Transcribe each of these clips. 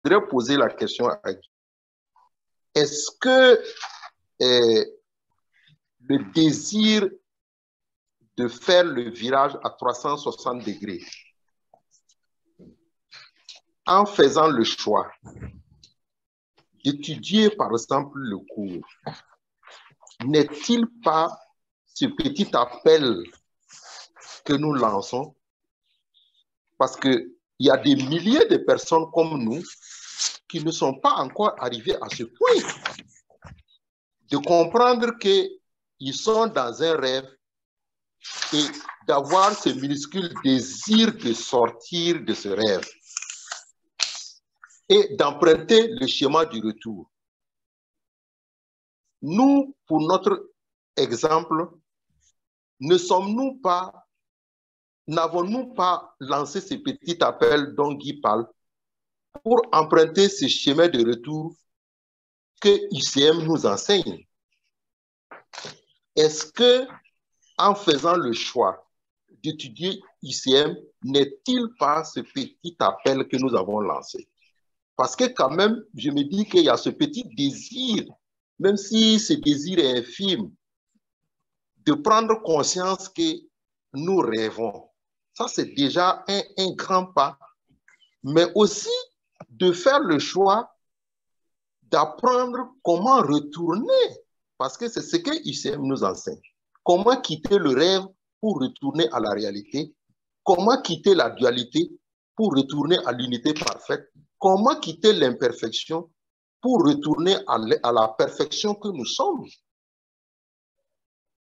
voudrais poser la question à Guy. Est-ce que le désir de faire le virage à 360 degrés, en faisant le choix d'étudier, par exemple, le cours, n'est-il pas ce petit appel que nous lançons? Parce qu'il y a des milliers de personnes comme nous qui ne sont pas encore arrivés à ce point de comprendre qu'ils sont dans un rêve et d'avoir ce minuscule désir de sortir de ce rêve et d'emprunter le schéma du retour. Nous, pour notre exemple, n'avons-nous pas lancé ce petit appel dont Guy parle pour emprunter ce chemin de retour que ICM nous enseigne? Est-ce que, en faisant le choix d'étudier ICM, n'est-il pas ce petit appel que nous avons lancé? Parce que quand même, je me dis qu'il y a ce petit désir, même si ce désir est infime, de prendre conscience que nous rêvons. Ça, c'est déjà un grand pas. Mais aussi de faire le choix d'apprendre comment retourner, parce que c'est ce que ICM nous enseigne. Comment quitter le rêve pour retourner à la réalité? Comment quitter la dualité pour retourner à l'unité parfaite? Comment quitter l'imperfection pour retourner à la perfection que nous sommes?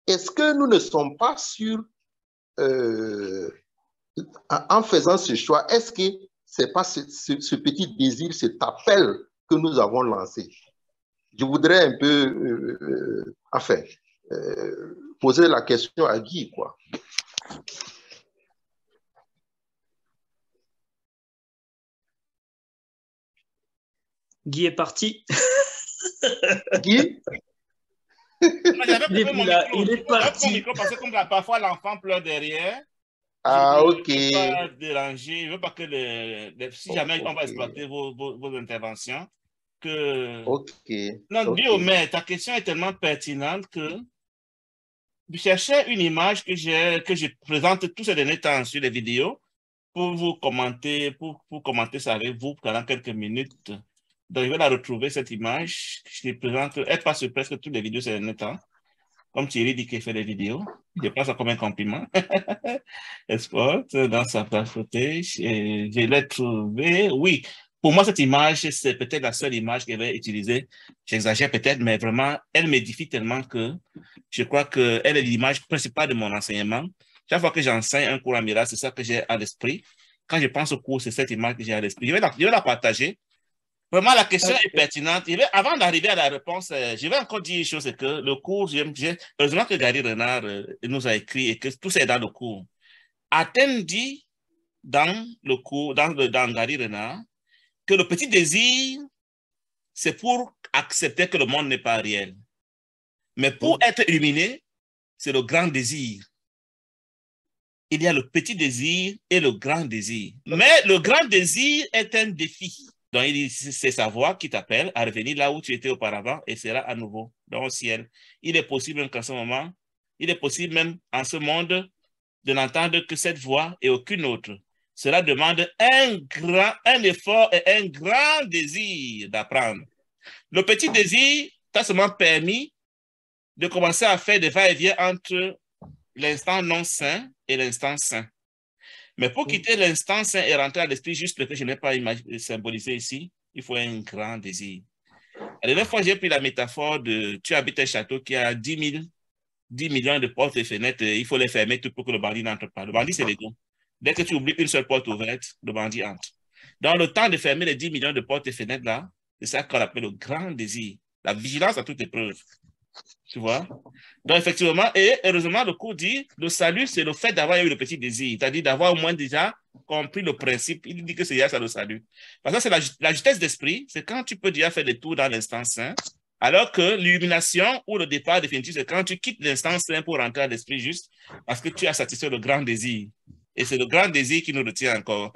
Est-ce que nous ne sommes pas sûrs, en faisant ce choix, est-ce que ce n'est pas ce petit désir, cet appel que nous avons lancé? Je voudrais un peu, poser la question à Guy, quoi. Guy est parti. Guy? Il est parti. Parce que comme parfois l'enfant pleure derrière. Ah, ok. Je ne veux pas déranger. Je ne veux pas que si jamais on va exploiter vos interventions, que... Ok. Non, Guillaume, ta question est tellement pertinente que je cherchais une image que je présente tous ces derniers temps sur les vidéos pour vous commenter, pour commenter ça avec vous pendant quelques minutes. Donc, je vais la retrouver, cette image. Je te présente, elle passe sur presque toutes les vidéos ces derniers temps. Comme Thierry dit qu'il fait des vidéos, je prends ça comme un compliment. Export dans sa page footage. Je l'ai trouvée. Oui, pour moi, cette image, c'est peut-être la seule image qu'elle va utiliser. J'exagère peut-être, mais vraiment, elle m'édifie tellement que je crois qu'elle est l'image principale de mon enseignement. Chaque fois que j'enseigne un cours en Mira, c'est ça que j'ai à l'esprit. Quand je pense au cours, c'est cette image que j'ai à l'esprit. Je vais la partager. Vraiment, la question est pertinente. Avant d'arriver à la réponse, je vais encore dire une chose, c'est que le cours, heureusement que Gary Renard nous a écrit et que tout c'est dans le cours. Athènes dit dans le cours, dans Gary Renard, que le petit désir, c'est pour accepter que le monde n'est pas réel. Mais pour être illuminé, c'est le grand désir. Il y a le petit désir et le grand désir. Mais le grand désir est un défi. Donc, il dit, c'est sa voix qui t'appelle à revenir là où tu étais auparavant et sera à nouveau dans le ciel. Il est possible qu'en ce moment, il est possible même en ce monde de n'entendre que cette voix et aucune autre. Cela demande un effort et un grand désir d'apprendre. Le petit désir t'a seulement permis de commencer à faire des va-et-vient entre l'instant non sain et l'instant sain. Mais pour quitter l'instant sain et rentrer à l'esprit juste que je n'ai pas symbolisé ici, il faut un grand désir. La dernière fois, j'ai pris la métaphore de tu habites un château qui a 10 millions de portes et fenêtres, il faut les fermer tout pour que le bandit n'entre pas. Le bandit, c'est l'ego. Dès que tu oublies une seule porte ouverte, le bandit entre. Dans le temps de fermer les 10 millions de portes et fenêtres là, c'est ça qu'on appelle le grand désir. La vigilance à toute épreuve. Tu vois? Donc, effectivement, et heureusement, le cours dit, le salut, c'est le fait d'avoir eu le petit désir, c'est-à-dire d'avoir au moins déjà compris le principe. Il dit que c'est ça le salut. Parce que c'est la justesse d'esprit, c'est quand tu peux déjà faire des tours dans l'instant sain, alors que l'illumination ou le départ définitif, c'est quand tu quittes l'instant sain pour rentrer à l'esprit juste, parce que tu as satisfait le grand désir. Et c'est le grand désir qui nous retient encore.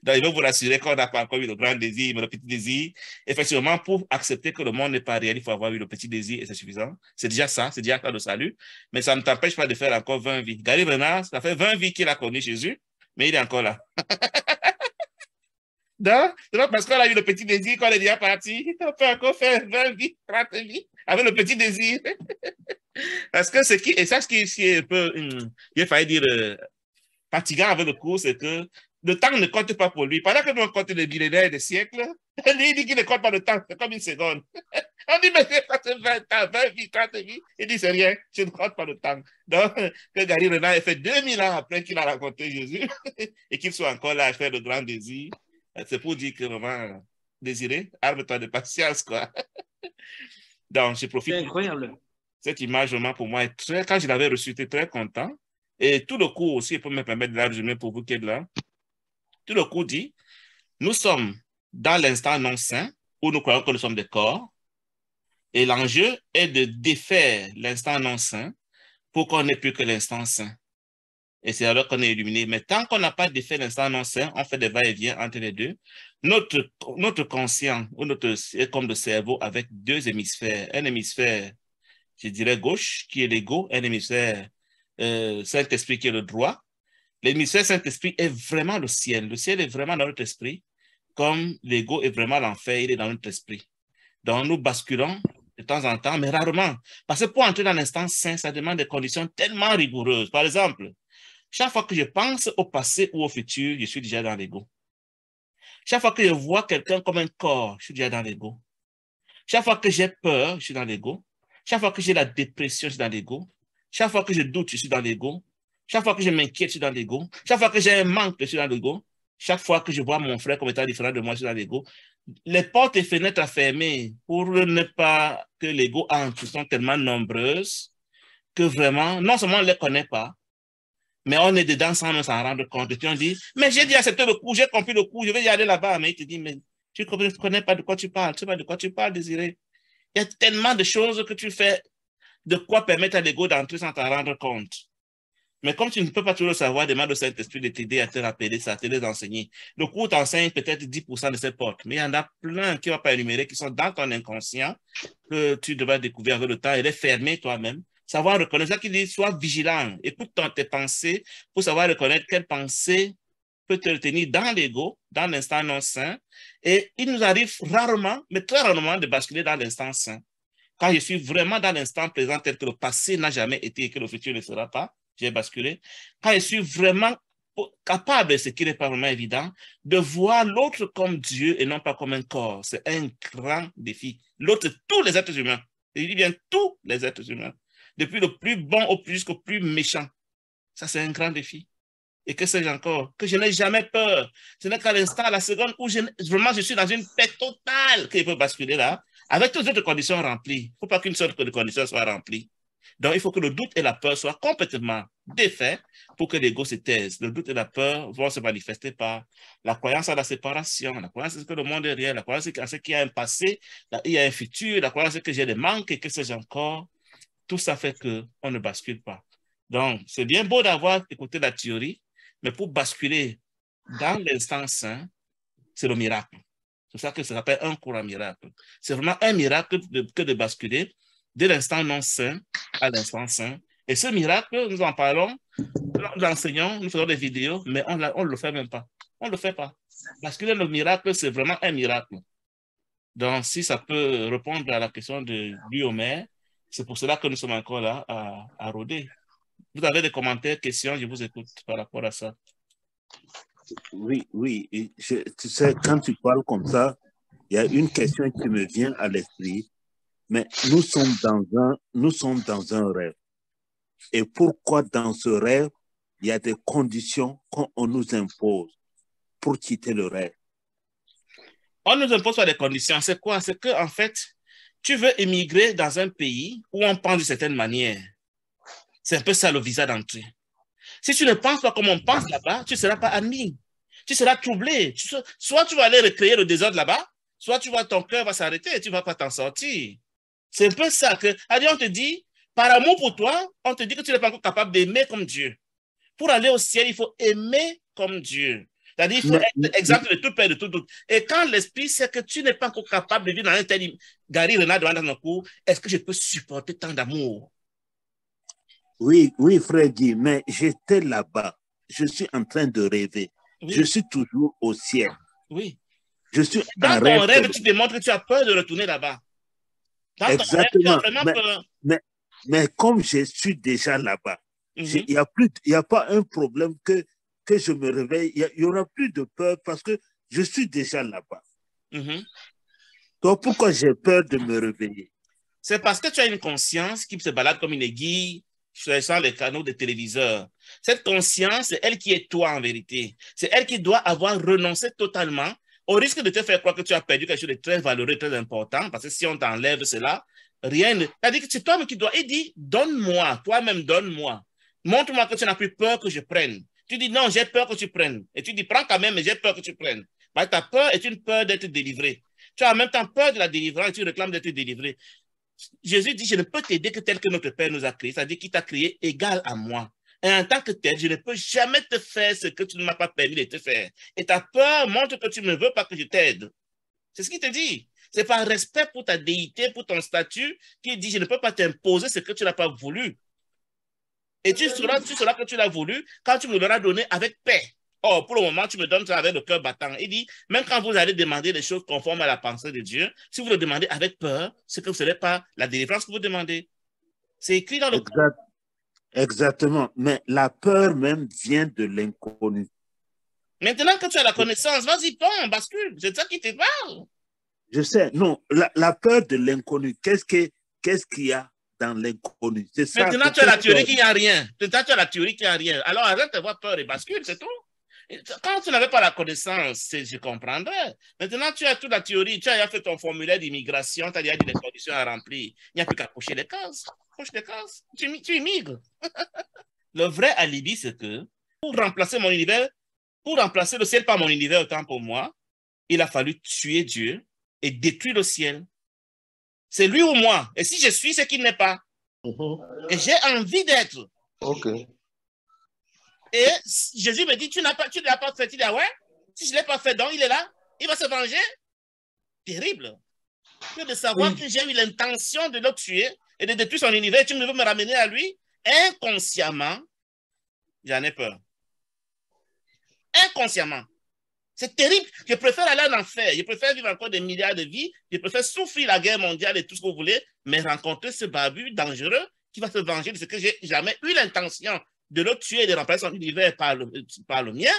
Donc, il veut vous rassurer qu'on n'a pas encore eu le grand désir, mais le petit désir. Effectivement, pour accepter que le monde n'est pas réel, il faut avoir eu le petit désir et c'est suffisant. C'est déjà ça, c'est déjà le salut. Mais ça ne t'empêche pas de faire encore 20 vies. Gary Renard, ça fait 20 vies qu'il a connu Jésus, mais il est encore là. Donc, parce qu'on a eu le petit désir, qu'on est déjà parti, on peut encore faire 20 vies, 30 vies, avec le petit désir. Parce que c'est qui, et ça, ce qui est un peu, il fallait dire, fatigant avec le cours, c'est que le temps ne compte pas pour lui. Pendant que nous, on compte des millénaires, des siècles, lui, il dit qu'il ne compte pas le temps, c'est comme une seconde. On dit, mais c'est 20 vies, 30 vies. Il dit, c'est rien, je ne compte pas le temps. Donc, que Gary Renard ait fait 2000 ans après qu'il a rencontré Jésus et qu'il soit encore là à faire de grands désirs, c'est pour dire que vraiment, désiré, arme-toi de patience, quoi. Donc, je profite. C'est incroyable. Cette image, vraiment, pour moi, est très, quand je l'avais reçue, j'étais très content. Et tout le cours aussi, pour me permettre de la résumer pour vous qui êtes là, tout le cours dit, nous sommes dans l'instant non saint, où nous croyons que nous sommes des corps, et l'enjeu est de défaire l'instant non saint pour qu'on n'ait plus que l'instant saint. Et c'est alors qu'on est illuminé. Mais tant qu'on n'a pas défait l'instant non saint, on fait des va-et-vient entre les deux. Notre conscient, ou est comme le cerveau avec deux hémisphères. Un hémisphère, je dirais gauche, qui est l'ego, un hémisphère Saint-Esprit qui est le droit. L'hémisphère Saint-Esprit est vraiment le ciel. Le ciel est vraiment dans notre esprit, comme l'ego est vraiment l'enfer, il est dans notre esprit. Donc nous basculons de temps en temps, mais rarement. Parce que pour entrer dans l'instant saint, ça demande des conditions tellement rigoureuses. Par exemple, chaque fois que je pense au passé ou au futur, je suis déjà dans l'ego. Chaque fois que je vois quelqu'un comme un corps, je suis déjà dans l'ego. Chaque fois que j'ai peur, je suis dans l'ego. Chaque fois que j'ai la dépression, je suis dans l'ego. Chaque fois que je doute, je suis dans l'ego. Chaque fois que je m'inquiète, je suis dans l'ego. Chaque fois que j'ai un manque, je suis dans l'ego. Chaque fois que je vois mon frère comme étant différent de moi, je suis dans l'ego. Les portes et fenêtres à fermer pour ne pas que l'ego entre sont tellement nombreuses que vraiment, non seulement on ne les connaît pas, mais on est dedans sans nous en rendre compte. Et puis on dit, mais j'ai dit accepter le coup, j'ai compris le coup, je vais y aller là-bas. Mais il te dit, mais tu ne connais pas de quoi tu parles, tu sais pas de quoi tu parles, Désiré. Il y a tellement de choses que tu fais, de quoi permettre à l'ego d'entrer sans t'en rendre compte. Mais comme tu ne peux pas toujours le savoir, demande au Saint-Esprit de t'aider à te rappeler ça, à te les enseigner. Le cours t'enseigne peut-être 10% de ces portes, mais il y en a plein qui ne vont pas énumérer, qui sont dans ton inconscient, que tu devras découvrir avec le temps et les fermer toi-même. Savoir reconnaître, ça qui dit, sois vigilant, écoute tes pensées pour savoir reconnaître quelle pensée peut te tenir dans l'ego, dans l'instant non sain. Et il nous arrive rarement, mais très rarement, de basculer dans l'instant sain. Quand je suis vraiment dans l'instant présent tel que le passé n'a jamais été et que le futur ne sera pas, j'ai basculé. Quand je suis vraiment capable, ce qui n'est pas vraiment évident, de voir l'autre comme Dieu et non pas comme un corps. C'est un grand défi. L'autre, tous les êtres humains. Et il dit bien tous les êtres humains. Depuis le plus bon au plus jusqu'au plus méchant. Ça, c'est un grand défi. Et que sais-je encore? Que je n'ai jamais peur. Ce n'est qu'à l'instant, à la seconde où vraiment je suis dans une paix totale qu'il peut basculer là, avec toutes les autres conditions remplies. Il ne faut pas qu'une seule condition soit remplie. Donc, il faut que le doute et la peur soient complètement défaits pour que l'ego se taise. Le doute et la peur vont se manifester par la croyance à la séparation, la croyance que le monde est réel, la croyance qu'il y a un passé, il y a un futur, la croyance que j'ai des manques et que sais-je encore. Tout ça fait qu'on ne bascule pas. Donc, c'est bien beau d'avoir écouté la théorie, mais pour basculer dans l'instant saint, c'est le miracle. C'est ça que ça s'appelle un courant miracle. C'est vraiment un miracle que de basculer de l'instant non saint à l'instant saint. Et ce miracle, nous en parlons, nous l'enseignons, nous faisons des vidéos, mais on ne le fait même pas. On ne le fait pas. Basculer le miracle, c'est vraiment un miracle. Donc, si ça peut répondre à la question de Guillaume, c'est pour cela que nous sommes encore là à rôder. Vous avez des commentaires, questions, je vous écoute par rapport à ça. Oui, oui. Tu sais, quand tu parles comme ça, il y a une question qui me vient à l'esprit. Mais nous sommes dans un rêve. Et pourquoi dans ce rêve, il y a des conditions qu'on nous impose pour quitter le rêve? On nous impose pas des conditions. C'est quoi? C'est que, en fait, tu veux émigrer dans un pays où on pense de certaine manière. C'est un peu ça le visa d'entrée. Si tu ne penses pas comme on pense là-bas, tu ne seras pas admis. Tu seras troublé. Soit tu vas aller recréer le désordre là-bas, soit ton cœur va s'arrêter et tu ne vas pas t'en sortir. C'est un peu ça que, on te dit, par amour pour toi, on te dit que tu n'es pas encore capable d'aimer comme Dieu. Pour aller au ciel, il faut aimer comme Dieu. C'est-à-dire, il faut être exempt de toute peur, de tout doute. Et quand l'esprit sait que tu n'es pas encore capable de vivre dans un tel Gary Renard devant dans cours, est-ce que je peux supporter tant d'amour? Oui, oui, frère Guy, mais j'étais là-bas. Je suis en train de rêver. Oui. Je suis toujours au ciel. Oui. Je suis Dans en ton rêve. rêve, tu démontres que tu as peur de retourner là-bas. Dans Exactement. ton rêve, tu as vraiment peur. Mais comme je suis déjà là-bas, Mhm. il n'y a pas un problème que je me réveille. Il n'y aura plus de peur parce que je suis déjà là-bas. Mhm. Donc, pourquoi j'ai peur de me réveiller? C'est parce que tu as une conscience qui se balade comme une aiguille sur les canaux de téléviseurs. Cette conscience, c'est elle qui est toi en vérité. C'est elle qui doit avoir renoncé totalement au risque de te faire croire que tu as perdu quelque chose de très valeureux, très important, parce que si on t'enlève cela, rien ne... C'est-à-dire que c'est toi-même qui dois... Il dit, donne-moi, toi-même donne-moi. Montre-moi que tu n'as plus peur que je prenne. Tu dis, non, j'ai peur que tu prennes. Et tu dis, prends quand même, mais j'ai peur que tu prennes. Bah, ta peur est une peur d'être délivré. Tu as en même temps peur de la délivrance et tu réclames d'être délivré. Jésus dit, je ne peux t'aider que tel que notre Père nous a créé, c'est-à-dire qu'il t'a créé égal à moi. Et en tant que tel, je ne peux jamais te faire ce que tu ne m'as pas permis de te faire. Et ta peur montre que tu ne veux pas que je t'aide. C'est ce qu'il te dit. C'est par respect pour ta déité, pour ton statut, qu'il dit, je ne peux pas t'imposer ce que tu n'as pas voulu. Et tu sauras que tu l'as voulu quand tu me l'auras donné avec paix. Or, pour le moment, tu me donnes ça avec le cœur battant. Il dit, même quand vous allez demander des choses conformes à la pensée de Dieu, si vous le demandez avec peur, c'est que ce n'est pas la délivrance que vous demandez. C'est écrit dans le... Exactement. Mais la peur même vient de l'inconnu. Maintenant que tu as la connaissance, vas-y, tombe, bascule. C'est ça qui te parle. Je sais. Non, la peur de l'inconnu, qu'est-ce qu'il y a dans l'inconnu? Maintenant, tu as la théorie qu'il n'y a rien. Maintenant, tu as la théorie qu'il n'y a rien. Alors, arrête d'avoir peur et bascule, c'est tout. Quand tu n'avais pas la connaissance, je comprendrais. Maintenant, tu as toute la théorie, tu as fait ton formulaire d'immigration, tu as déjà dit les conditions à remplir. Il n'y a plus qu'à cocher les cases. Coche les cases. Tu immigres. Le vrai alibi, c'est que pour remplacer mon univers, pour remplacer le ciel par mon univers autant pour moi, il a fallu tuer Dieu et détruire le ciel. C'est lui ou moi. Et si je suis, c'est qu'il n'est pas. Et j'ai envie d'être. Ok. Et Jésus me dit, tu ne l'as pas fait. Il dit, ah ouais, si je ne l'ai pas fait, donc il est là, il va se venger. Terrible. Que de savoir que j'ai eu l'intention de le tuer et de détruire son univers, tu veux me ramener à lui, inconsciemment, j'en ai peur. Inconsciemment. C'est terrible. Je préfère aller en enfer. Je préfère vivre encore des milliards de vies. Je préfère souffrir la guerre mondiale et tout ce que vous voulez, mais rencontrer ce barbu dangereux qui va se venger de ce que j'ai jamais eu l'intention de le tuer et de remplacer son univers par le mien.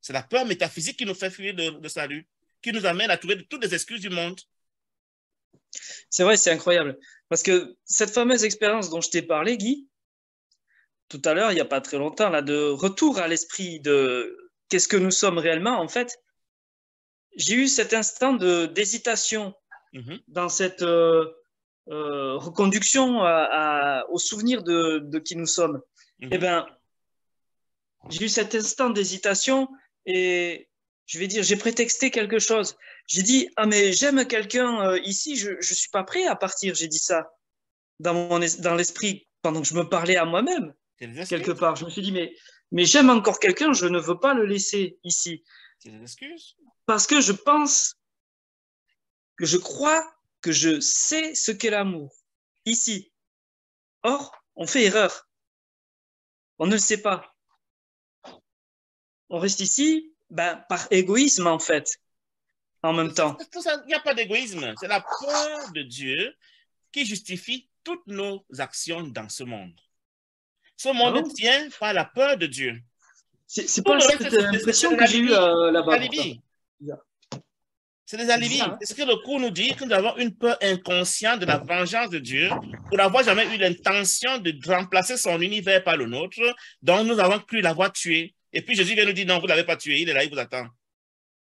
C'est la peur métaphysique qui nous fait fuir le salut, qui nous amène à trouver toutes les excuses du monde. C'est vrai, c'est incroyable. Parce que cette fameuse expérience dont je t'ai parlé, Guy, tout à l'heure, il n'y a pas très longtemps, là, de retour à l'esprit de qu'est-ce que nous sommes réellement, en fait, j'ai eu cet instant d'hésitation dans cette reconduction au souvenir de qui nous sommes. Eh bien, j'ai eu cet instant d'hésitation et je vais dire, j'ai prétexté quelque chose. J'ai dit, ah mais j'aime quelqu'un ici, je ne suis pas prêt à partir. J'ai dit ça dans l'esprit pendant que je me parlais à moi-même, quelque part. Je me suis dit, mais j'aime encore quelqu'un, je ne veux pas le laisser ici. C'est des excuses. Parce que je pense, que je crois que je sais ce qu'est l'amour, ici. Or, on fait erreur. On ne le sait pas. On reste ici par égoïsme, en fait, en même temps. Il n'y a pas d'égoïsme. C'est la peur de Dieu qui justifie toutes nos actions dans ce monde. Ce monde tient par la peur de Dieu. C'est pas cette impression que j'ai eue là-bas. C'est des alibis. C'est ce que le cours nous dit, que nous avons une peur inconsciente de la vengeance de Dieu pour n'avoir jamais eu l'intention de remplacer son univers par le nôtre, donc nous avons cru l'avoir tué. Et puis Jésus vient nous dire, non, vous ne l'avez pas tué, il est là, il vous attend.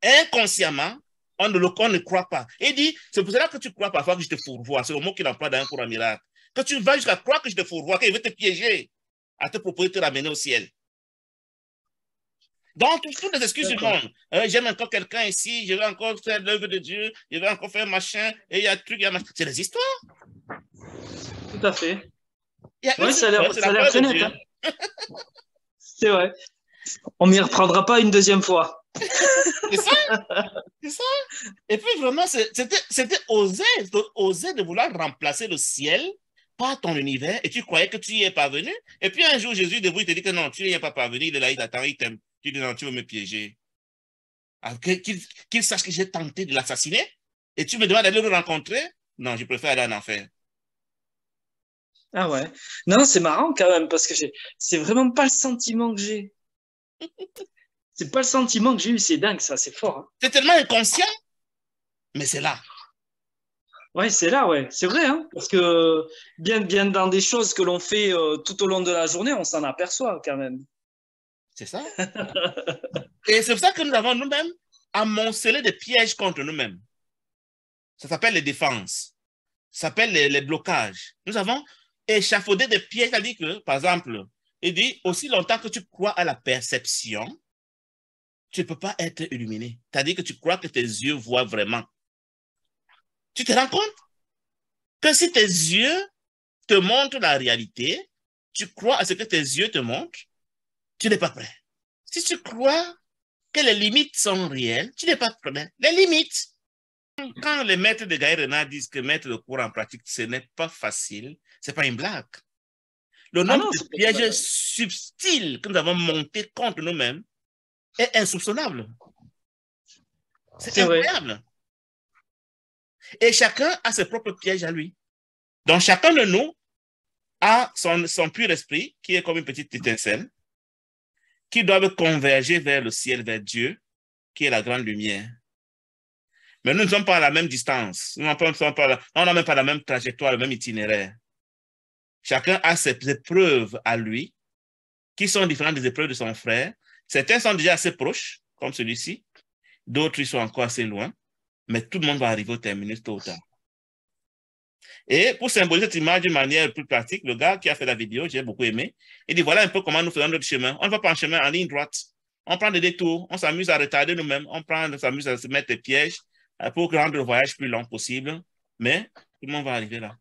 Inconsciemment, on ne croit pas. Il dit, c'est pour cela que tu crois parfois que je te fourvoie. C'est le mot qu'il emploie dans un cours en miracle. Que tu vas jusqu'à croire que je te fourvoie, qu'il veut te piéger, à te proposer de te ramener au ciel. Donc, toutes les excuses du monde. J'aime encore quelqu'un ici, je vais encore faire l'œuvre de Dieu, je vais encore faire machin, et il y a truc, il y a machin. C'est des histoires. Tout à fait. Oui, ça a l'air très net. Hein. C'est vrai. On m'y reprendra pas une deuxième fois. C'est ça, c'est ça. Et puis vraiment, c'était oser de vouloir remplacer le ciel par ton univers et tu croyais que tu y es parvenu. Et puis un jour, Jésus debout, il te dit que non, tu n'y es pas parvenu, il est là, il t'attend, il t'aime. Tu dis non, tu veux me piéger. Qu'il sache que j'ai tenté de l'assassiner et tu me demandes d'aller le rencontrer. Non, je préfère aller en enfer. Ah ouais. Non, c'est marrant quand même parce que c'est vraiment pas le sentiment que j'ai. C'est pas le sentiment que j'ai eu, c'est dingue ça, c'est fort. Hein. C'est tellement inconscient, mais c'est là. Ouais, c'est là, ouais. C'est vrai, hein, parce que bien dans des choses que l'on fait tout au long de la journée, on s'en aperçoit quand même. C'est ça. Et c'est pour ça que nous avons nous-mêmes amoncelé des pièges contre nous-mêmes. Ça s'appelle les défenses. Ça s'appelle les blocages. Nous avons échafaudé des pièges, c'est-à-dire que, par exemple, il dit, aussi longtemps que tu crois à la perception, tu ne peux pas être illuminé. C'est-à-dire que tu crois que tes yeux voient vraiment. Tu te rends compte que si tes yeux te montrent la réalité, tu crois à ce que tes yeux te montrent, tu n'es pas prêt. Si tu crois que les limites sont réelles, tu n'es pas prêt. Les limites. Quand les maîtres de Gaël Renard disent que mettre le cours en pratique, ce n'est pas facile, ce n'est pas une blague. Le nombre de pièges subtils que nous avons montés contre nous-mêmes est insoupçonnable. C'est incroyable. Vrai. Et chacun a ses propres pièges à lui. Donc chacun de nous a son pur esprit, qui est comme une petite étincelle, qui doit converger vers le ciel, vers Dieu, qui est la grande lumière. Mais nous ne sommes pas à la même distance. On n'a même pas la même trajectoire, le même itinéraire. Chacun a ses épreuves à lui, qui sont différentes des épreuves de son frère. Certains sont déjà assez proches, comme celui-ci. D'autres, ils sont encore assez loin. Mais tout le monde va arriver au terminus tôt ou tard. Et pour symboliser cette image d'une manière plus pratique, le gars qui a fait la vidéo, j'ai beaucoup aimé, il dit voilà un peu comment nous faisons notre chemin. On ne va pas en chemin en ligne droite. On prend des détours, on s'amuse à retarder nous-mêmes, on s'amuse à se mettre des pièges pour rendre le voyage plus long possible. Mais tout le monde va arriver là.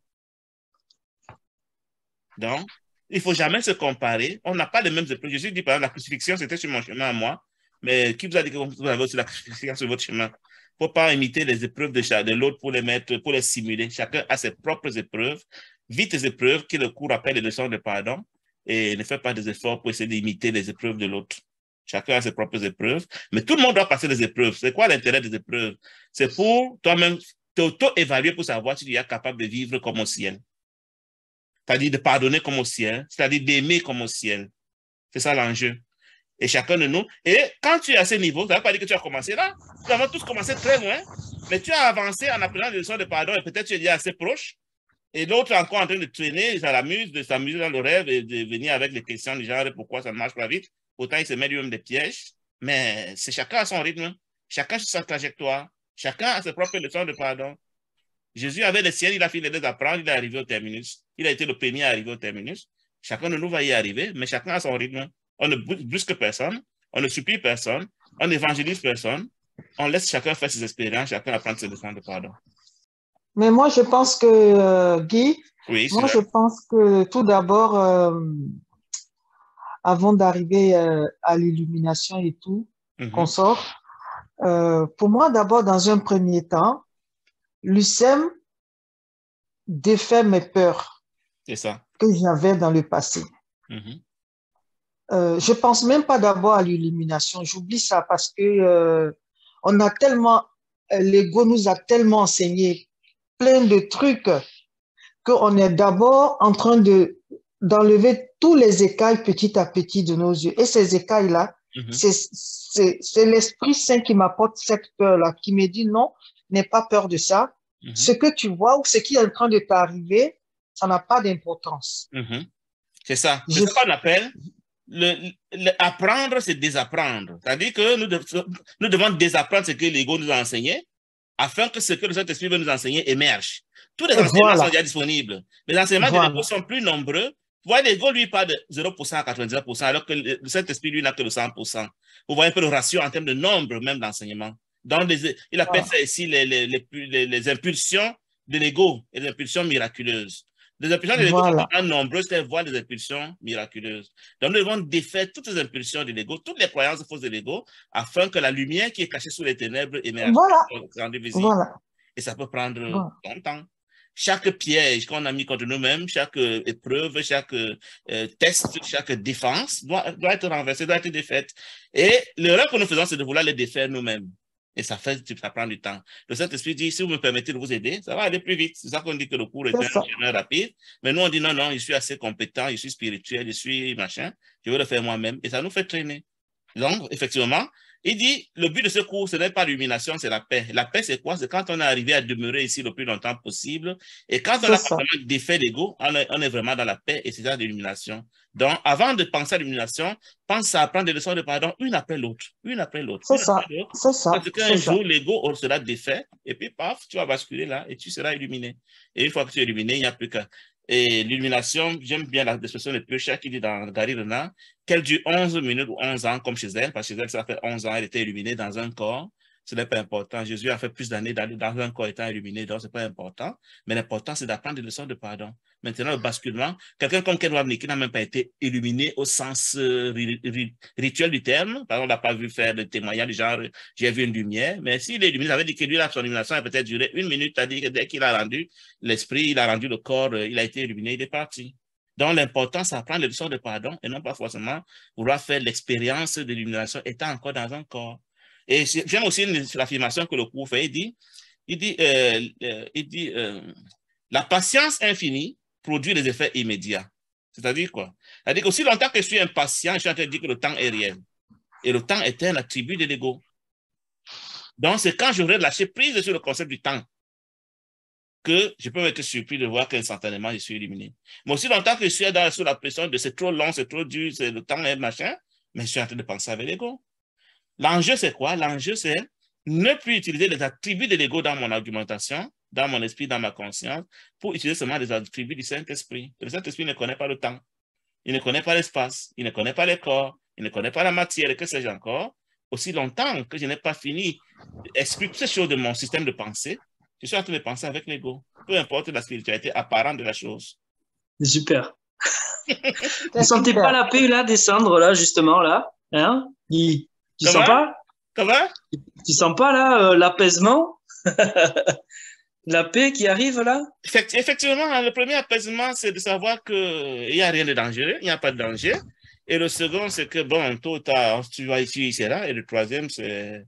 Donc, il ne faut jamais se comparer. On n'a pas les mêmes épreuves. Jésus dit par exemple, la crucifixion, c'était sur mon chemin à moi. Mais qui vous a dit que vous avez aussi la crucifixion sur votre chemin? Il ne faut pas imiter les épreuves de l'autre pour les mettre, pour les simuler. Chacun a ses propres épreuves. Vis tes épreuves, qui le cours appelle les leçons de pardon, et ne fais pas des efforts pour essayer d'imiter les épreuves de l'autre. Chacun a ses propres épreuves, mais tout le monde doit passer des épreuves. C'est quoi l'intérêt des épreuves? C'est pour toi-même t'auto-évaluer pour savoir si tu es capable de vivre comme au ciel. C'est-à-dire de pardonner comme au ciel, c'est-à-dire d'aimer comme au ciel. C'est ça l'enjeu. Et chacun de nous. Et quand tu es à ce niveau, ça ne veut pas dire que tu as commencé là. Nous avons tous commencé très loin, mais tu as avancé en apprenant des leçons de pardon et peut-être tu es déjà assez proche. Et l'autre est encore en train de traîner, ça l'amuse, de s'amuser dans le rêve et de venir avec des questions du genre pourquoi ça ne marche pas vite. Autant il se met lui-même des pièges. Mais c'est chacun à son rythme, chacun sur sa trajectoire, chacun a ses propres leçons de pardon. Jésus avait les siennes, il a fini de les apprendre, il est arrivé au terminus. Il a été le premier à arriver au terminus. Chacun de nous va y arriver, mais chacun a son rythme. On ne brusque personne, on ne supplie personne, on n'évangélise personne. On laisse chacun faire ses expériences, chacun apprendre ses leçons de pardon. Mais moi, je pense que, Guy, oui, je pense que tout d'abord, avant d'arriver à l'illumination et tout, qu'on sort, pour moi, d'abord, dans un premier temps, l'UCEM défait mes peurs que j'avais dans le passé. Je pense même pas d'abord à l'illumination. J'oublie ça parce que on a tellement, l'ego nous a tellement enseigné plein de trucs qu'on est d'abord en train d'enlever tous les écailles petit à petit de nos yeux. Et ces écailles-là, c'est l'Esprit Saint qui m'apporte cette peur-là, qui me dit non, n'aie pas peur de ça. Ce que tu vois ou ce qui est en train de t'arriver, ça n'a pas d'importance. C'est ça. C'est ce qu'on appelle apprendre, c'est désapprendre. C'est-à-dire que nous devons désapprendre ce que l'ego nous a enseigné afin que ce que le Saint-Esprit veut nous enseigner émerge. Tous les enseignements sont déjà disponibles. Les enseignements de l'ego sont plus nombreux. Vous voyez, l'ego, lui, parle de 0% à 99%, alors que le Saint-Esprit, lui, n'a que le 100%. Vous voyez un peu le ratio en termes de nombre même d'enseignements. Il appelle ça ici les impulsions de l'ego et les impulsions miraculeuses. Les impulsions de l'ego Voilà. sont tellement nombreuses qu'elles voient des impulsions miraculeuses. Donc, nous devons défaire toutes les impulsions de l'ego, toutes les croyances fausses de l'ego, afin que la lumière qui est cachée sous les ténèbres émerge, Voilà. rende visible. Voilà. Et ça peut prendre Voilà. longtemps. Chaque piège qu'on a mis contre nous-mêmes, chaque épreuve, chaque test, chaque défense doit être renversée, doit être défaite. Et l'erreur que nous faisons, c'est de vouloir les défaire nous-mêmes. Et ça prend du temps. Le Saint-Esprit dit, si vous me permettez de vous aider, ça va aller plus vite. C'est ça qu'on dit que le cours est un chemin rapide. Mais nous, on dit, non, non, je suis assez compétent, je suis spirituel, je suis machin, je veux le faire moi-même. Et ça nous fait traîner. Donc, effectivement, il dit, le but de ce cours, ce n'est pas l'illumination, c'est la paix. La paix, c'est quoi? C'est quand on est arrivé à demeurer ici le plus longtemps possible. Et quand on a vraiment défait l'ego, on est vraiment dans la paix et c'est ça l'illumination. Donc, avant de penser à l'illumination, pense à apprendre des leçons de pardon une après l'autre, une après l'autre. C'est ça, c'est ça. Parce qu'un jour, l'ego sera défait et puis, paf, tu vas basculer là et tu seras illuminé. Et une fois que tu es illuminé, il n'y a plus qu'à... Et l'illumination, j'aime bien l'expression de Piocha qui dit dans Gary Renard qu'elle dure 11 minutes ou 11 ans, comme chez elle, parce que chez elle, ça fait 11 ans, elle était illuminée dans un corps. Ce n'est pas important. Jésus a fait plus d'années dans un corps étant illuminé, donc ce n'est pas important. Mais l'important, c'est d'apprendre des leçons de pardon. Maintenant, le basculement, quelqu'un comme Ken Wapnick qui n'a même pas été illuminé au sens rituel du terme, par exemple, on n'a pas vu faire de témoignage du genre « j'ai vu une lumière », mais s'il est illuminé, ça veut dire que lui, son illumination a peut-être duré 1 minute, c'est-à-dire que dès qu'il a rendu l'esprit, il a rendu le corps, il a été illuminé, il est parti. Donc, l'important, c'est apprendre les leçons de pardon et non pas forcément vouloir faire l'expérience de l'illumination étant encore dans un corps. Et j'aime aussi l'affirmation que le cours fait. Il dit la patience infinie produit des effets immédiats. C'est-à-dire quoi? C'est-à-dire qu'aussi longtemps que je suis impatient, je suis en train de dire que le temps est réel. Et le temps est un attribut de l'ego. Donc, c'est quand j'aurai lâché prise sur le concept du temps que je peux être surpris de voir qu'instantanément, je suis illuminé. Mais aussi longtemps que je suis sous la pression de c'est trop long, c'est trop dur, c'est le temps et machin, mais je suis en train de penser avec l'ego. L'enjeu, c'est quoi? L'enjeu, c'est ne plus utiliser les attributs de l'ego dans mon argumentation, dans mon esprit, dans ma conscience, pour utiliser seulement les attributs du Saint-Esprit. Le Saint-Esprit ne connaît pas le temps, il ne connaît pas l'espace, il ne connaît pas les corps, il ne connaît pas la matière, et que sais-je encore. Aussi longtemps que je n'ai pas fini d'expliquer toutes ces choses de mon système de pensée, je suis en train de penser avec l'ego, peu importe la spiritualité apparente de la chose. Super. Vous ne sentez pas la paix là descendre, là, justement, là? Hein? Tu sens pas? Comment? Tu sens pas là l'apaisement? La paix qui arrive là? Effectivement, le premier apaisement, c'est de savoir qu'il n'y a rien de dangereux, il n'y a pas de danger. Et le second, c'est que, bon, tôt ou tard, tu vas ici, c'est là. Et le troisième, c'est...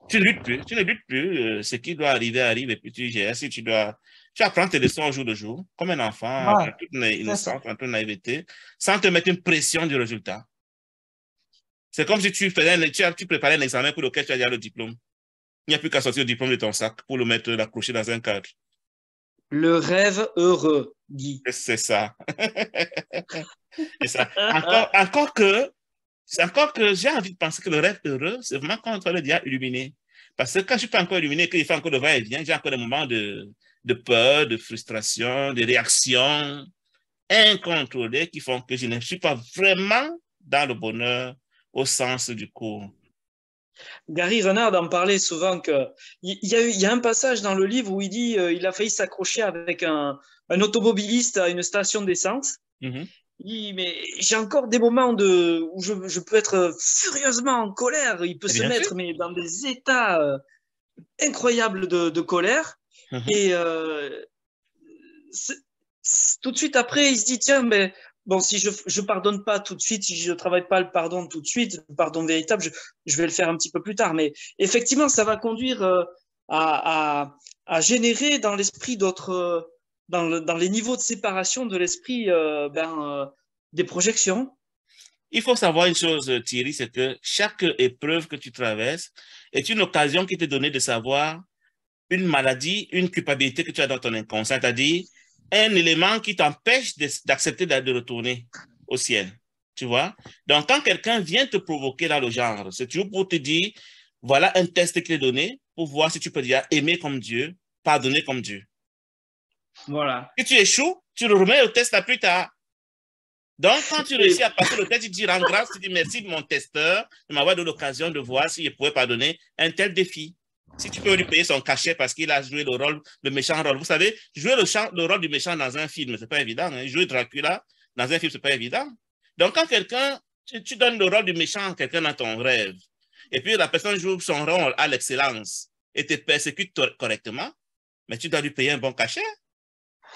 Tu ne luttes plus. Ce qui doit arriver, arrive, et puis tu gères. Si tu apprends tes leçons au jour le jour, comme un enfant, en toute innocence, en toute naïveté, sans te mettre une pression du résultat. C'est comme si tu préparais un examen pour lequel tu as déjà le diplôme. Il n'y a plus qu'à sortir le diplôme de ton sac pour le mettre, l'accrocher dans un cadre. Le rêve heureux, Guy. C'est ça. C'est ça. Encore que j'ai envie de penser que le rêve heureux, c'est vraiment quand on est déjà illuminé. Parce que quand je ne suis pas encore illuminé, qu'il fait encore le va-et-vient, j'ai encore des moments de peur, de frustration, de réaction incontrôlées qui font que je ne suis pas vraiment dans le bonheur au sens du cours. Gary Renard en parlait souvent qu'il y a un passage dans le livre où il dit il a failli s'accrocher avec un automobiliste à une station d'essence. Il dit, mais j'ai encore des moments où je peux être furieusement en colère. Il peut se mettre mais dans des états incroyables de colère. Et tout de suite après, il se dit, tiens, mais bon, si je pardonne pas tout de suite, si je travaille pas le pardon tout de suite, le pardon véritable, je vais le faire un petit peu plus tard. Mais effectivement, ça va conduire à générer dans l'esprit d'autres, dans les niveaux de séparation de l'esprit, des projections. Il faut savoir une chose, Thierry, c'est que chaque épreuve que tu traverses est une occasion qui t'est donnée de savoir une maladie, une culpabilité que tu as dans ton inconscient, c'est-à-dire un élément qui t'empêche d'accepter de retourner au ciel, tu vois. Donc, quand quelqu'un vient te provoquer dans le genre, c'est toujours pour te dire, voilà un test qui est donné pour voir si tu peux déjà aimer comme Dieu, pardonner comme Dieu. Voilà. Si tu échoues, tu le remets au test à plus tard. Donc, quand tu réussis à passer le test, tu dis, rends grâce, tu dis merci de mon testeur de m'avoir donné l'occasion de voir si je pouvais pardonner un tel défi. Si tu peux lui payer son cachet parce qu'il a joué le méchant rôle. Vous savez, jouer le rôle du méchant dans un film, c'est pas évident. Hein. Jouer Dracula dans un film, c'est pas évident. Donc, quand quelqu'un, tu donnes le rôle du méchant à quelqu'un dans ton rêve, et puis la personne joue son rôle à l'excellence et te persécute correctement, mais tu dois lui payer un bon cachet.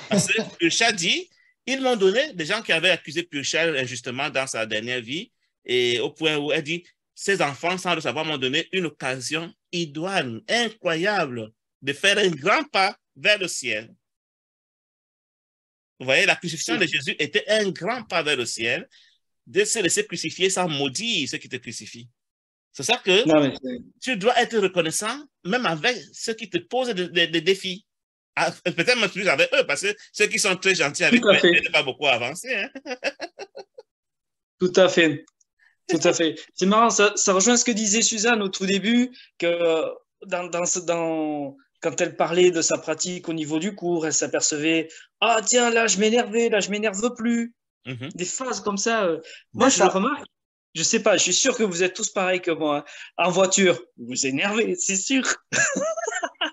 Parce que Purcell dit, ils m'ont donné des gens qui avaient accusé Purcell injustement dans sa dernière vie, et au point où elle dit, ces enfants, sans le savoir, m'ont donné une occasion idoine, incroyable, de faire un grand pas vers le ciel. Vous voyez, la crucifixion de Jésus était un grand pas vers le ciel, de se laisser crucifier sans maudire ceux qui te crucifient. C'est ça que tu dois être reconnaissant, même avec ceux qui te posent des défis. Peut-être même plus avec eux, parce que ceux qui sont très gentils avec eux, ils n'ont pas beaucoup avancé. Hein? Tout à fait. Tout à fait. C'est marrant, ça rejoint ce que disait Suzanne au tout début, que quand elle parlait de sa pratique au niveau du cours, elle s'apercevait « Ah tiens, là je m'énervais, là je m'énerve plus. Des phases comme ça. Moi, je le remarque. Je sais pas, je suis sûr que vous êtes tous pareils que moi. Hein. En voiture, vous vous énervez, c'est sûr.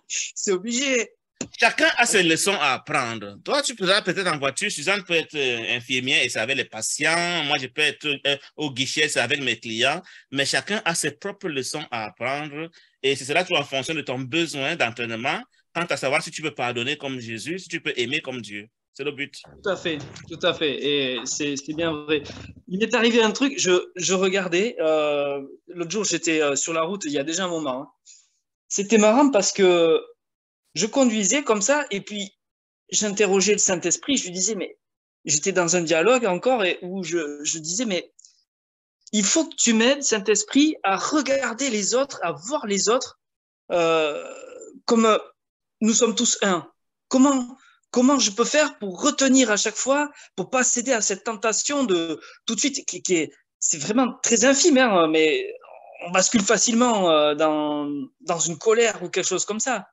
C'est obligé. Chacun a ses leçons à apprendre. Toi, tu peux peut-être en voiture, Suzanne peut être infirmière et c'est avec les patients. Moi, je peux être au guichet, c'est avec mes clients. Mais chacun a ses propres leçons à apprendre. Et c'est cela, en fonction de ton besoin d'entraînement, quant à savoir si tu peux pardonner comme Jésus, si tu peux aimer comme Dieu. C'est le but. Tout à fait, tout à fait. Et c'est bien vrai. Il m'est arrivé un truc, je regardais, l'autre jour, j'étais sur la route, il y a déjà un moment. Hein. C'était marrant parce que je conduisais comme ça et puis j'interrogeais le Saint-Esprit, je lui disais, mais j'étais dans un dialogue encore et où je disais, mais il faut que tu m'aides, Saint-Esprit, à regarder les autres, à voir les autres comme nous sommes tous un. Comment je peux faire pour retenir à chaque fois, pour pas céder à cette tentation de tout de suite, c'est vraiment très infime, hein, mais on bascule facilement dans une colère ou quelque chose comme ça.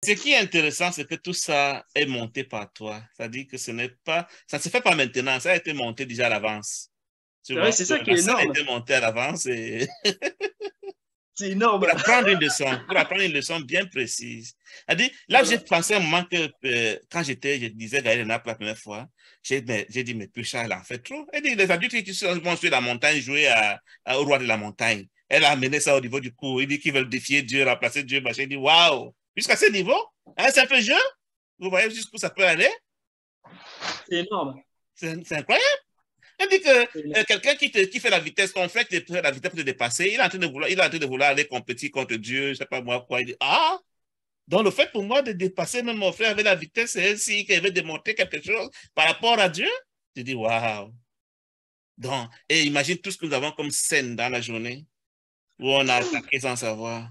Ce qui est intéressant, c'est que tout ça est monté par toi. C'est-à-dire que ça ne se fait pas maintenant, ça a été monté déjà à l'avance. C'est ça qui est énorme. Ça a été monté à l'avance et... C'est énorme. Pour apprendre une leçon bien précise. Là, j'ai pensé un moment que quand je disais Gaël pour la première fois, j'ai dit, mais Purcell, elle en fait trop. Elle dit, les adultes qui vont sur la montagne jouer au roi de la montagne. Elle a amené ça au niveau du cours. Il dit qu'ils veulent défier Dieu, remplacer Dieu. J'ai dit, waouh, jusqu'à ce niveau, hein, c'est un peu jeu. Vous voyez jusqu'où ça peut aller? C'est énorme. C'est incroyable. Elle dit que quelqu'un qui fait la vitesse, ton frère qui fait la vitesse pour te dépasser, il est en train de vouloir aller compétir contre Dieu, je ne sais pas moi quoi. Il dit, ah, donc le fait pour moi de dépasser même mon frère avec la vitesse, c'est ainsi qu'il veut démontrer quelque chose par rapport à Dieu. Je dis, waouh. Donc, et imagine tout ce que nous avons comme scène dans la journée où on a attaqué sans savoir.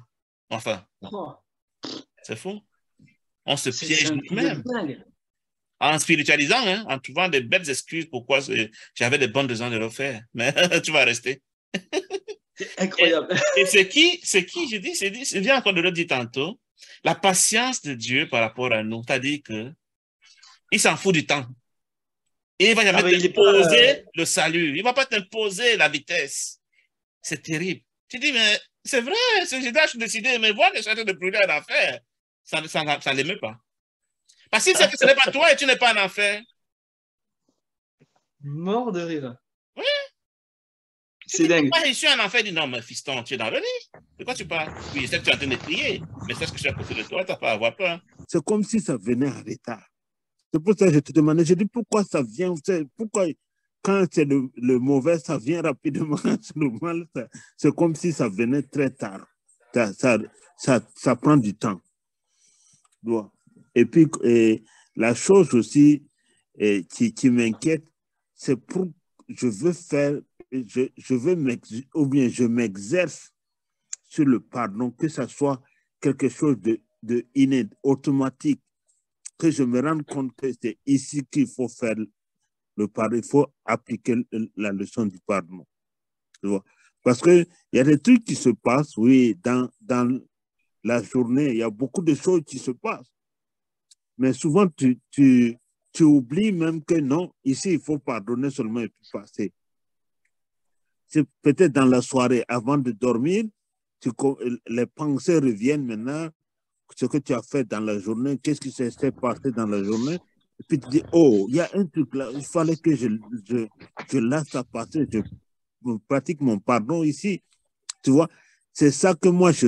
Enfin, c'est fou. On se piège nous-mêmes. En spiritualisant, hein, en trouvant des belles excuses pourquoi j'avais des bonnes raisons de le faire. Mais tu vas rester. C'est incroyable. Et c'est qui, je viens encore de le dire tantôt, la patience de Dieu par rapport à nous. C'est-à-dire qu'il s'en fout du temps. Et il ne va jamais t'imposer le salut. Il ne va pas t'imposer la vitesse. C'est terrible. Tu dis, mais c'est vrai, je suis décidé, mais vois que je suis en train de brûler un enfer. Ça ne l'émeut pas. Parce qu'il sait que ce n'est pas toi et tu n'es pas en enfer. Mort de rire. Oui. C'est dingue. Je suis en enfer, il dit non, mais fiston, tu es dans le lit. De quoi tu parles? Oui, je sais que tu es en train de crier, mais c'est ce que je suis à côté de toi, tu n'as pas à avoir peur. C'est comme si ça venait en retard. C'est pour ça que je te demandais, je dis pourquoi ça vient, pourquoi quand c'est le mauvais, ça vient rapidement, le mal, c'est comme si ça venait très tard. Ça prend du temps. Et puis, la chose aussi qui m'inquiète, c'est pour je m'exerce sur le pardon, que ça soit quelque chose de inné, automatique, que je me rende compte que c'est ici qu'il faut faire le pardon, il faut appliquer la leçon du pardon. Tu vois? Parce qu'il y a des trucs qui se passent, oui, dans la journée, il y a beaucoup de choses qui se passent. Mais souvent, tu oublies même que non, ici, il faut pardonner seulement et puis passer. C'est peut-être dans la soirée, avant de dormir, les pensées reviennent maintenant, ce que tu as fait dans la journée, qu'est-ce qui s'est passé dans la journée. Et puis tu dis, oh, il y a un truc là, il fallait que je laisse ça passer, je pratique mon pardon ici. Tu vois, c'est ça que moi, je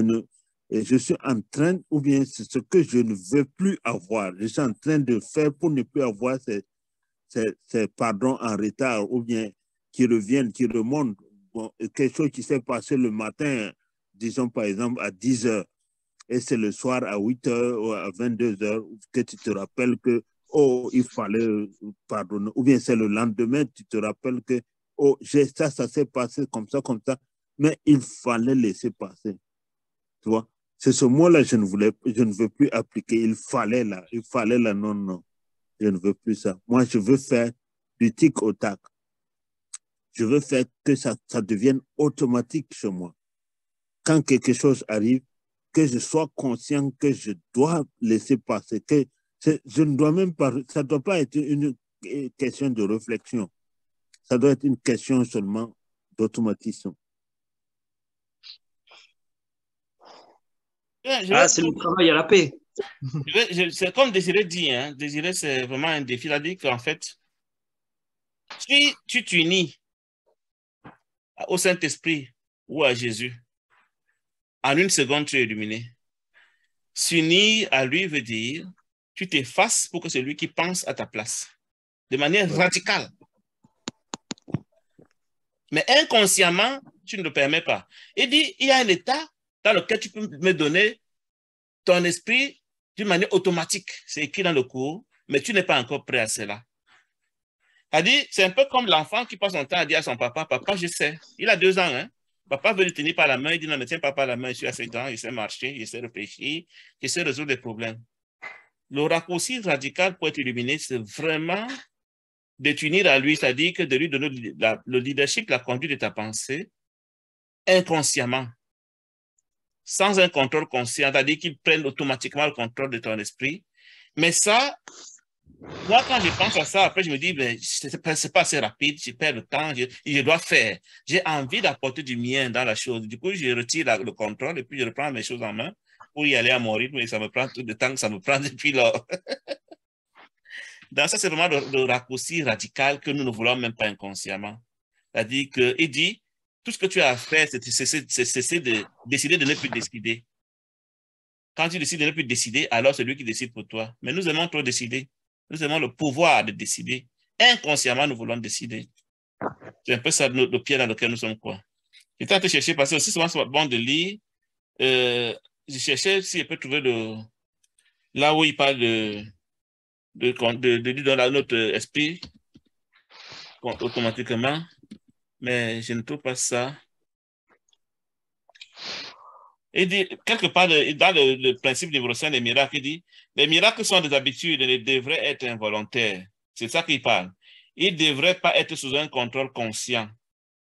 suis en train, ou bien c'est ce que je ne veux plus avoir. Je suis en train de faire pour ne plus avoir ces pardons en retard, ou bien qui reviennent, qui remontent. Bon, quelque chose qui s'est passé le matin, disons par exemple à 10 heures, et c'est le soir à 8 heures ou à 22 heures que tu te rappelles que, oh, il fallait pardonner. Ou bien c'est le lendemain, tu te rappelles que, oh, ça s'est passé comme ça, mais il fallait laisser passer. Tu vois? C'est ce mot-là, je ne veux plus appliquer. Il fallait là, non, non. Je ne veux plus ça. Moi, je veux faire du tic au tac. Je veux faire que ça devienne automatique chez moi. Quand quelque chose arrive, que je sois conscient que je dois laisser passer, que je ne dois même pas, ça ne doit pas être une question de réflexion. Ça doit être une question seulement d'automatisme. C'est le travail à la paix. C'est comme Désiré dit, hein. Désiré, c'est vraiment un défi. Il a dit qu'en fait, si tu t'unis au Saint-Esprit ou à Jésus, en une seconde, tu es illuminé. S'unir à lui veut dire, tu t'effaces pour que c'est lui qui pense à ta place, de manière radicale. Mais inconsciemment, tu ne le permets pas. Il dit, il y a un état dans lequel tu peux me donner ton esprit d'une manière automatique. C'est écrit dans le cours, mais tu n'es pas encore prêt à cela. C'est un peu comme l'enfant qui passe son temps à dire à son papa, papa, je sais. Il a 2 ans, hein. Papa veut le tenir par la main, il dit non, ne tiens pas par la main, je suis à 7 ans, il sait marcher, il sait réfléchir, il sait résoudre des problèmes. Le raccourci radical pour être illuminé, c'est vraiment de t'unir à lui, c'est-à-dire que de lui donner le leadership, la conduite de ta pensée, inconsciemment, sans un contrôle conscient, c'est-à-dire qu'il prenne automatiquement le contrôle de ton esprit. Mais ça, moi, quand je pense à ça, après, je me dis, ben, c'est pas assez rapide, je perds le temps, je dois faire. J'ai envie d'apporter du mien dans la chose. Du coup, je retire le contrôle et puis je reprends mes choses en main pour y aller à mon rythme et ça me prend tout le temps que ça me prend depuis lors. Donc, ça, c'est vraiment le raccourci radical que nous ne voulons même pas inconsciemment. C'est-à-dire qu'il dit, tout ce que tu as à faire, c'est cesser de décider de ne plus décider. Quand tu décides de ne plus décider, alors c'est lui qui décide pour toi. Mais nous aimons trop décider. Nous avons le pouvoir de décider. Inconsciemment, nous voulons décider. C'est un peu ça le pied dans lequel nous sommes, quoi. J'étais en train de chercher, parce que aussi souvent, c'est bon de lire. Je cherchais si je peux trouver là où il parle de dans notre esprit automatiquement, mais je ne trouve pas ça. Il dit, quelque part, dans le principe d'évolution des miracles, il dit, les miracles sont des habitudes et devraient être involontaires. C'est ça qu'il parle. Ils ne devraient pas être sous un contrôle conscient.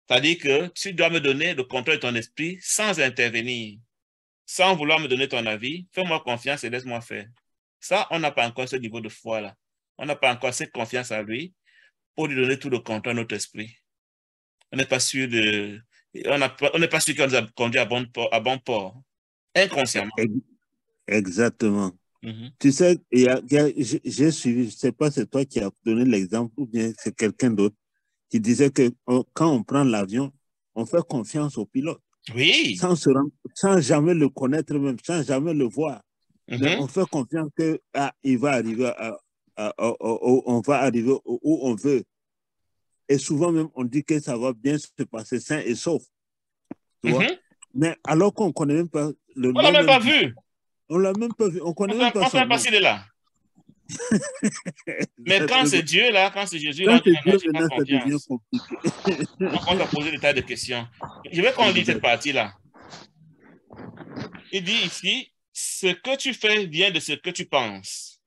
C'est-à-dire que tu dois me donner le contrôle de ton esprit sans intervenir, sans vouloir me donner ton avis. Fais-moi confiance et laisse-moi faire. Ça, on n'a pas encore ce niveau de foi-là. On n'a pas encore cette confiance à lui pour lui donner tout le contrôle à notre esprit. On n'est pas sûr on n'est pas sûr qu'on nous a conduit à bon port, inconsciemment. Exactement. Tu sais, j'ai suivi, je ne sais pas, c'est toi qui as donné l'exemple ou bien c'est quelqu'un d'autre qui disait que quand on prend l'avion, on fait confiance au pilote. Oui. Sans jamais le connaître même, sans jamais le voir. Mais on fait confiance que il va arriver on va arriver où on veut. Et souvent même, on dit que ça va bien se passer sain et sauf. Tu vois? Mais alors qu'on ne connaît même pas le nom. On ne l'a même pas vu. On ne l'a même pas vu. On ne connaît même pas son nom. On ne sait pas s'il est là. Mais quand c'est Dieu, là, quand c'est Jésus, là, ça devient compliqué. On va poser des tas de questions. Je veux qu'on lise cette partie-là. Il dit ici, ce que tu fais vient de ce que tu penses.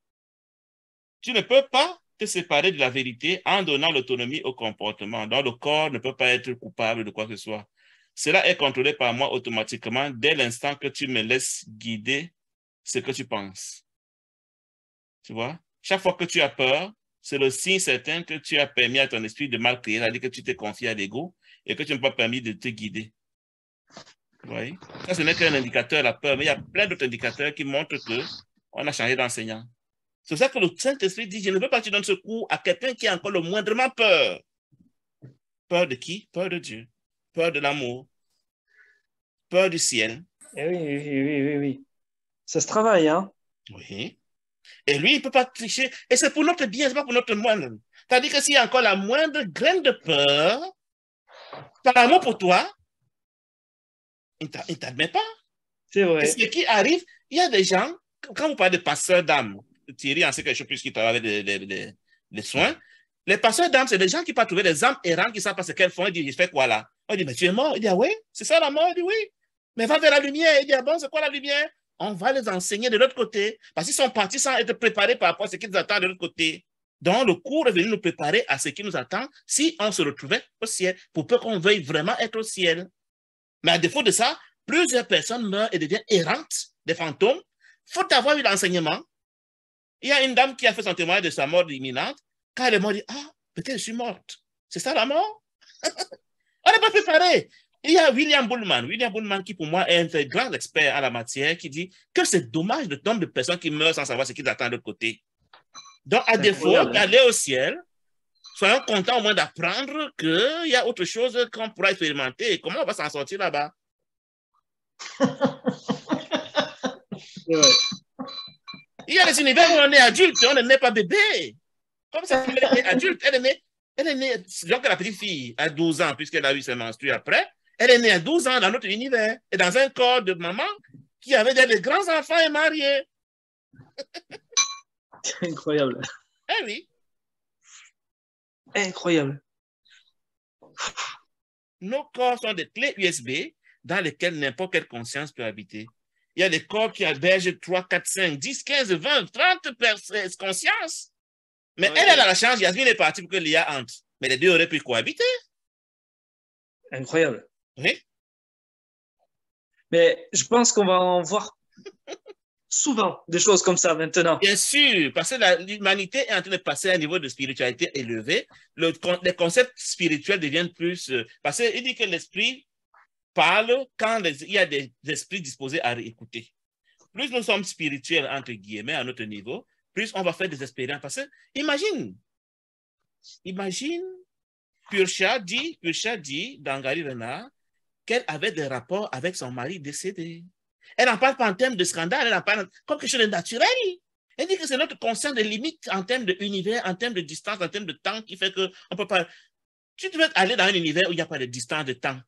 Tu ne peux pas te séparer de la vérité en donnant l'autonomie au comportement. Donc, le corps ne peut pas être coupable de quoi que ce soit. Cela est contrôlé par moi automatiquement dès l'instant que tu me laisses guider ce que tu penses. Tu vois? Chaque fois que tu as peur, c'est le signe certain que tu as permis à ton esprit de mal créer, c'est-à-dire que tu t'es confié à l'ego et que tu n'as pas permis de te guider. Oui. Ça, ce n'est qu'un indicateur, la peur, mais il y a plein d'autres indicateurs qui montrent qu'on a changé d'enseignant. C'est ça que le Saint-Esprit dit, je ne veux pas que tu donnes ce coup à quelqu'un qui a encore le moindrement peur. Peur de qui? Peur de Dieu. Peur de l'amour. Peur du ciel. Eh oui. Ça se travaille, hein? Oui. Et lui, il ne peut pas tricher. Et c'est pour notre bien, ce n'est pas pour notre moindre. C'est-à-dire que s'il y a encore la moindre graine de peur, par amour pour toi, il ne t'admet pas. C'est vrai. Et ce qui arrive, il y a des gens, quand vous parlez de passeurs d'âme, Thierry en sait quelque chose puisqu'il travaille avec des soins, les passeurs d'âme, c'est des gens qui peuvent trouver des âmes errantes qui ne savent pas ce qu'elles font. Ils disent, je fais quoi là? On dit, mais tu es mort. Il dit, ah oui, c'est ça la mort? Il dit, oui. Mais va vers la lumière. Il dit, ah bon, c'est quoi la lumière? On va les enseigner de l'autre côté. Parce qu'ils sont partis sans être préparés par rapport à ce qui nous attend de l'autre côté. Donc, le cours est venu nous préparer à ce qui nous attend si on se retrouvait au ciel, pour peu qu'on veuille vraiment être au ciel. Mais à défaut de ça, plusieurs personnes meurent et deviennent errantes, des fantômes, faute d'avoir eu l'enseignement. Il y a une dame qui a fait son témoignage de sa mort imminente. Quand elle est morte, elle dit, ah, peut-être je suis morte. C'est ça la mort? On n'est pas préparé. Il y a William Bullman qui pour moi est un grand expert en la matière, qui dit que c'est dommage le nombre de personnes qui meurent sans savoir ce qu'ils attendent de l'autre côté. Donc, à défaut d'aller au ciel, soyons contents au moins d'apprendre qu'il y a autre chose qu'on pourra expérimenter et comment on va s'en sortir là-bas. Il y a des univers où on est adulte, on n'est pas bébé. Comme ça, elle est adulte, elle est née, donc la petite fille a 12 ans, puisqu'elle a eu ses menstrues après, elle est née à 12 ans dans notre univers, et dans un corps de maman qui avait des grands enfants et mariés. C'est incroyable. Eh oui. Incroyable. Nos corps sont des clés USB dans lesquelles n'importe quelle conscience peut habiter. Il y a des corps qui hébergent 3, 4, 5, 10, 15, 20, 30 consciences. Mais elle a la chance, Yasmine est partie pour que Léa entre. Mais les deux auraient pu cohabiter. Incroyable. Oui. Mais je pense qu'on va en voir souvent des choses comme ça maintenant. Bien sûr, parce que l'humanité est en train de passer à un niveau de spiritualité élevé. Les concepts spirituels deviennent plus... parce qu'il dit que l'esprit parle quand il y a des esprits disposés à écouter. Plus nous sommes spirituels, entre guillemets, à notre niveau, plus on va faire des expériences. Parce que, imagine, Purcha dit dans Gary Renard qu'elle avait des rapports avec son mari décédé. Elle n'en parle pas en termes de scandale, elle en parle comme quelque chose de naturel. Elle dit que c'est notre conscience des limites en termes d'univers, en termes de distance, en termes de temps qui fait qu'on ne peut pas... Tu devais aller dans un univers où il n'y a pas de distance de temps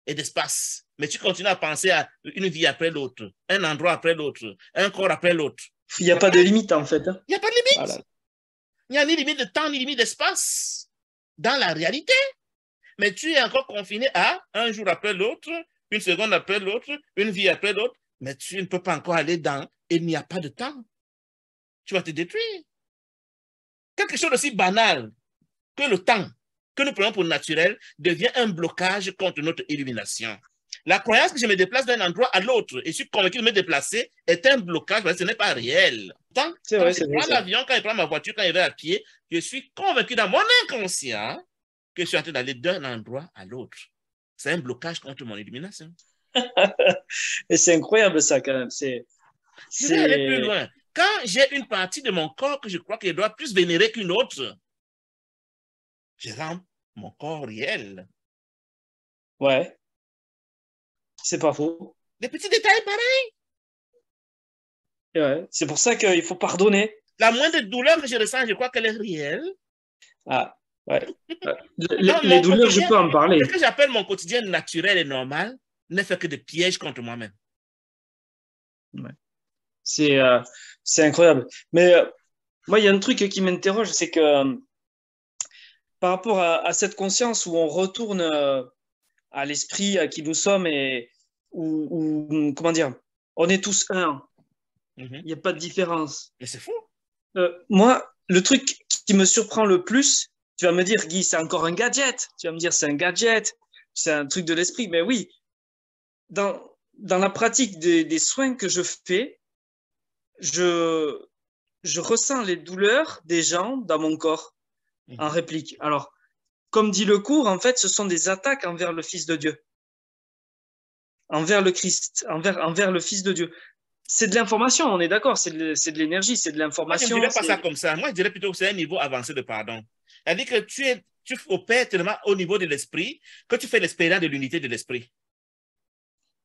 et d'espace, mais tu continues à penser à une vie après l'autre, un endroit après l'autre, un corps après l'autre. Il n'y a pas de limite en fait. Il n'y a pas de limite. Voilà. Il n'y a ni limite de temps, ni limite d'espace dans la réalité. Mais tu es encore confiné à un jour après l'autre, une seconde après l'autre, une vie après l'autre, mais tu ne peux pas encore aller dans et il n'y a pas de temps. Tu vas te détruire. Quelque chose d'aussi banal que le temps, que nous prenons pour naturel, devient un blocage contre notre illumination. La croyance que je me déplace d'un endroit à l'autre et je suis convaincu de me déplacer est un blocage parce que ce n'est pas réel. Quand je prends l'avion, quand je prends ma voiture, quand je vais à pied, je suis convaincu dans mon inconscient que je suis en train d'aller d'un endroit à l'autre. C'est un blocage contre mon illumination. Et c'est incroyable ça quand même. Je vais aller plus loin. Quand j'ai une partie de mon corps que je crois que je dois plus vénérer qu'une autre, je rends mon corps réel. Ouais. C'est pas faux. Des petits détails pareils. Ouais. C'est pour ça qu'il faut pardonner. La moindre douleur que je ressens, je crois qu'elle est réelle. Ah, ouais. Les douleurs, je peux en parler. Ce que j'appelle mon quotidien naturel et normal n'est fait que de pièges contre moi-même. Ouais. C'est incroyable. Mais moi, il y a un truc qui m'interroge, c'est que par rapport à cette conscience où on retourne à l'esprit à qui nous sommes et où, comment dire, on est tous un. Il n'y a pas de différence. Mais c'est fou. Moi, le truc qui me surprend le plus, tu vas me dire, Guy, c'est encore un gadget. Tu vas me dire, c'est un gadget, c'est un truc de l'esprit. Mais oui, dans la pratique des soins que je fais, je ressens les douleurs des gens dans mon corps en réplique. Alors, comme dit le cours, en fait, ce sont des attaques envers le Fils de Dieu. envers le Christ, envers le Fils de Dieu. C'est de l'information, on est d'accord, c'est de l'énergie, c'est de l'information. Moi, je ne dirais pas ça comme ça. Moi, je dirais plutôt que c'est un niveau avancé de pardon. C'est-à-dire que tu opères tellement au niveau de l'esprit que tu fais l'expérience de l'unité de l'esprit.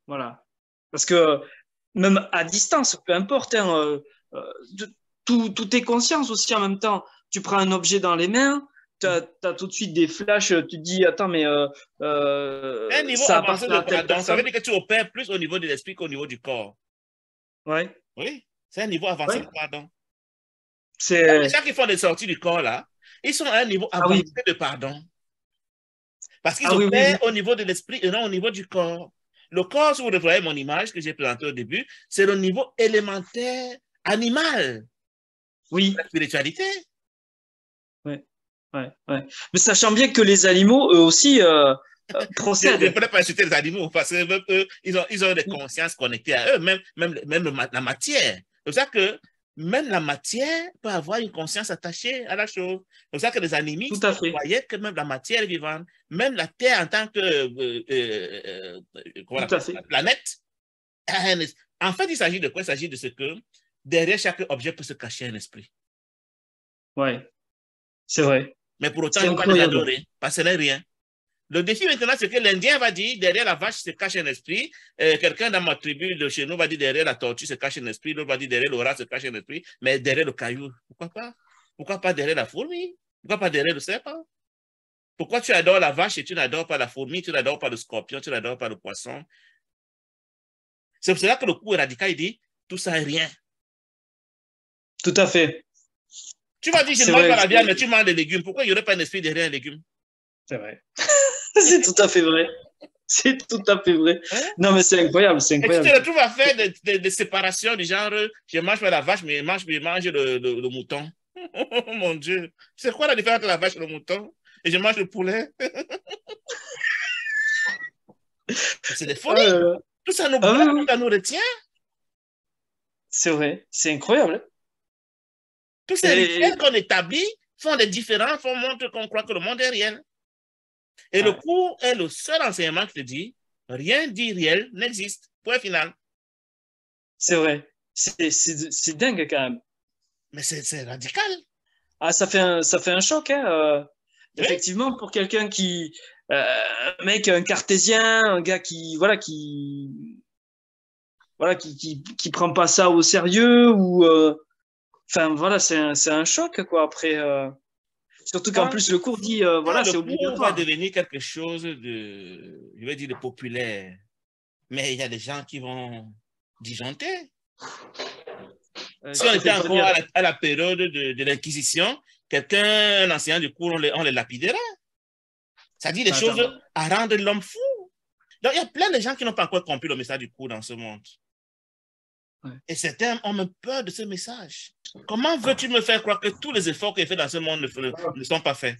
Voilà. Parce que même à distance, peu importe, hein, tout est conscience aussi en même temps. Tu prends un objet dans les mains, tu as tout de suite des flashs, tu te dis, attends, mais un niveau ça avancé appartient à de telle pardon, ça veut personne. dire que tu opères plus au niveau de l'esprit qu'au niveau du corps. Ouais. Oui, c'est un niveau avancé Ouais. de pardon. Les C'est... gens qui font des sorties du corps, là, ils sont à un niveau Ah avancé oui, de pardon. Parce qu'ils ah oui, oui, opèrent oui. au niveau de l'esprit et non au niveau du corps. Le corps, si vous revoyez mon image que j'ai présentée au début, c'est le niveau élémentaire animal de Oui, la spiritualité. ouais, ouais, ouais. Mais sachant bien que les animaux, eux aussi, Je ne procèdent. pourrais pas insulter les animaux parce que même eux, ils ont des consciences connectées à eux, même la matière. C'est pour ça que même la matière peut avoir une conscience attachée à la chose. C'est pour ça que les Tout animistes à fait. croyaient que même la matière est vivante, même la Terre en tant que comment on Tout à appelle ça, fait. planète. En fait, il s'agit de quoi? Il s'agit de ce que derrière chaque objet peut se cacher un esprit. Ouais, c'est vrai. Mais pour autant, C'est il ne faut pas les incroyable. adorer, parce que ce n'est rien. Le défi maintenant, c'est que l'Indien va dire, derrière la vache se cache un esprit. Quelqu'un dans ma tribu de chez nous va dire, derrière la tortue se cache un esprit. L'autre va dire, derrière le rat se cache un esprit. Mais derrière le caillou, pourquoi pas? Pourquoi pas derrière la fourmi? Pourquoi pas derrière le serpent? Pourquoi tu adores la vache et tu n'adores pas la fourmi, tu n'adores pas le scorpion, tu n'adores pas le poisson? C'est pour cela que le coup radical, il dit, tout ça est rien. Tout à fait. Tu vas dire, je ne C'est mange vrai. pas la viande, mais tu manges des légumes. Pourquoi il n'y aurait pas un esprit derrière un légume? C'est vrai. C'est tout à fait vrai. C'est tout à fait vrai. Hein? Non, mais c'est incroyable, c'est Et tu te incroyable. retrouves à faire des séparations du genre, je ne mange pas la vache, mais je mange le mouton. Oh mon Dieu. C'est quoi la différence entre la vache et le mouton? Et je mange le poulet. C'est des Ah, folies. Tout ça nous ah oui, bloque, tout oui, ça nous retient. c'est vrai. C'est incroyable. Tous ces Et, rituels qu'on établit font des différences, font montrer qu'on croit que le monde est réel. Et le ouais, cours est le seul enseignement qui te dit, rien d'irréel n'existe. Point final. c'est vrai. C'est dingue quand même. Mais c'est radical. Ah, ça fait un choc, hein. Oui. Effectivement, pour quelqu'un un mec, un cartésien, un gars qui prend pas ça au sérieux ou, enfin, voilà, c'est un choc, quoi. Après, surtout qu'en Quand, plus, le cours dit, quand voilà, le c'est cours va obligatoire. devenir quelque chose de, je vais dire, de populaire, mais il y a des gens qui vont disjoncter. Si on était encore C'est-à-dire, à la période de l'Inquisition, quelqu'un, un enseignant du cours, on les lapiderait. Ça dit des choses attends, à rendre l'homme fou. Donc, il y a plein de gens qui n'ont pas encore compris le message du cours dans ce monde. ouais. Et certains ont même peur de ce message. Comment veux-tu me faire croire que tous les efforts que j'ai faits dans ce monde ne sont pas faits?